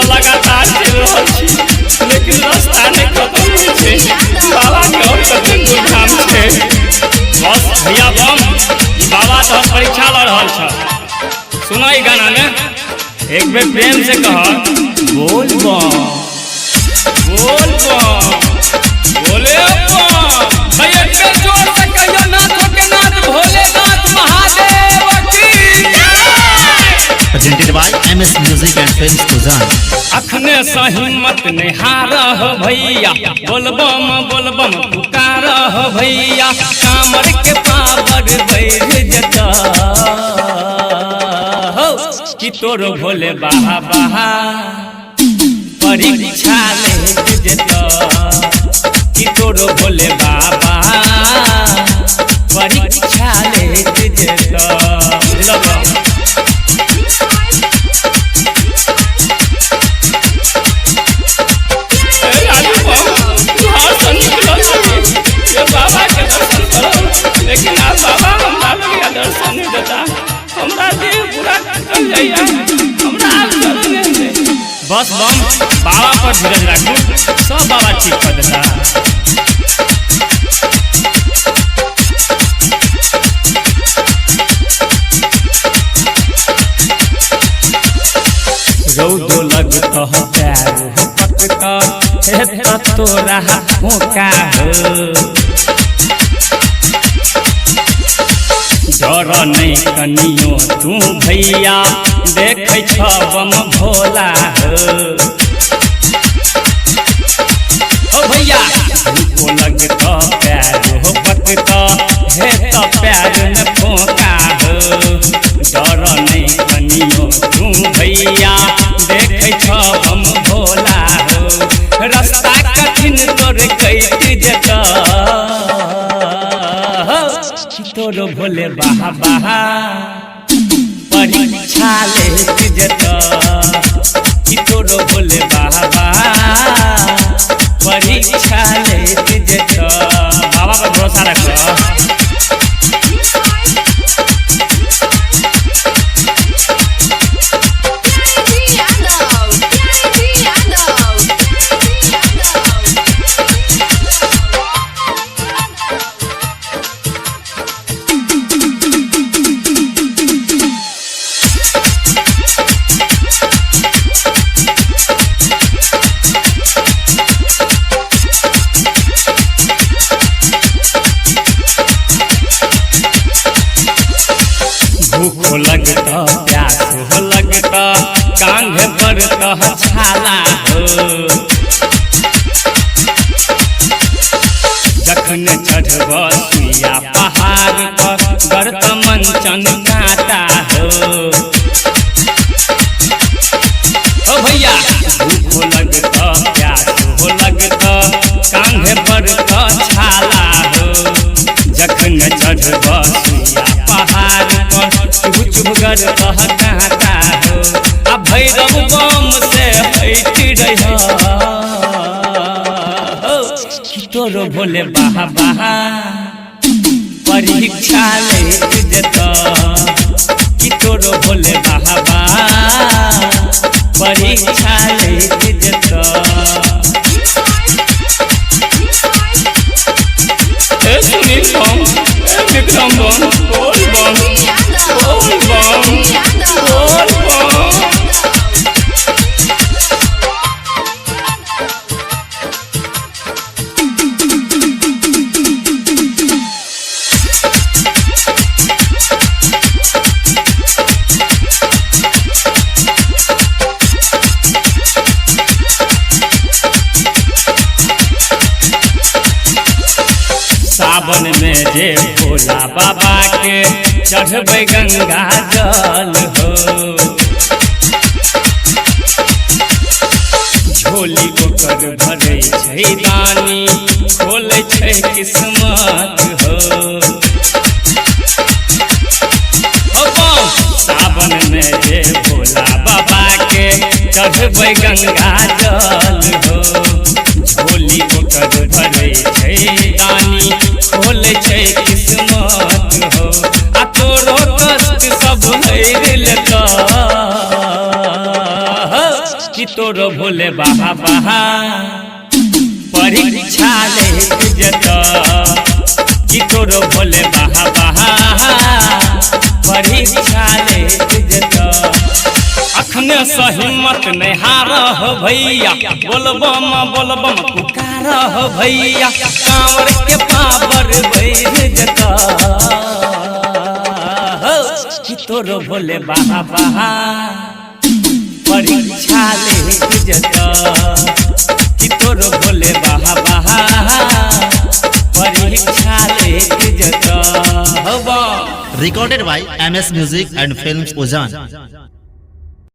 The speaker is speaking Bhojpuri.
तो लगातार चल रहा छी, लेकिन रास्ता नहीं खत्म होई छे। बाबा के और कते गुठाम छे। बस भैया बम बाबा तो परीक्षा ल रहल छ। सुनो ई गाना में एक बेर प्रेम से कह, बोल बम बोल बम बोले बम। भैया एक बेर जोर से कहियो नाथ के नाथ भोलेनाथ महादेव की जय। Presented by MS Music and Films Kuzan। अखने सा हिम्मत नहीं हारा हो भैया, बोलबम पुकार हो भैया। कामर के पावर बैठ जता हो कि तोर भोले बाहा बाहा परीक्षा ले जता, कि तोर भोले बाबा परीक्षा ले जता। बाबा के दर्शन करो, लेकिन आप बाबा हमरा लोग दर्शन नहीं देता। हमरा देह पूरा टूट जाइए, हमरा आप चरण नहीं दे। बस बम बाबा पर धीरज रखू, सब बाबा ठीक कर देता। रौदो लगता हो प्यारो पटका हेता तोरा होका हो। डर नहीं कनियो तू भैया, देखे छ बम भोला हो। ओ भैया को लगता प्यारो पटका हेता प्यार न फोका हो। डर नहीं कनियो तू भैया, देखे छ बम भोला हो। रास्ता कठिन तोर कैट जता, तोर भोले बाहा बाहा परीक्षा ले जता, कि तोर भोले बाहा बाहा परीक्षा ले जता। बाबा पर भरोसा रखो। भूख लगता प्यास हो लगता, कांधे पर कह छाला हो। जखन चढ़ब सुइया पहाड़ पर गर्त मंचन काटा हो। ओ भैया भूख लगता प्यास हो लगता, कांधे पर कह छाला हो। जखन चढ़ब सुइया पहाड़ पर चुभगर कह काटा हो। आ भैरव बम से हट रह, कि तोर भोले बाहा बाहा परीक्षा ले जता, कि तोर भोले बाहा बाहा परीक्षा ले जता। सुनील बम विक्रम बम बोल बम बोल बम बोल बम। सावन में जे भोला बाबा के चढ़बै गंगा जल हो। झोली ओकर भरै छै दानी, खोलै छै किस्मत हो। सावन में जे भोला बाबा के चढ़बै गंगा जल हो। झोली ओकर भरै छै दानी, खोले छै किस्मत हो। आ तोरो कष्ट सब हरि लेता, कि तोर तोरो भोले बाहा बाहा परीक्षा ले जता कि तोरो भोले बाहा बाहा परीक्षा ले जता अखने से हिम्मत नहीं हार हो भैया बोलबम पुकार हो भैया कांवर के पावर बैठ जता कि तोरो भोले बाहा बाहा परीक्षा ले जता कि तोरो भोले बाहा बाहा परीक्षा ले जता। Recorded by MS Music and Films Ozan.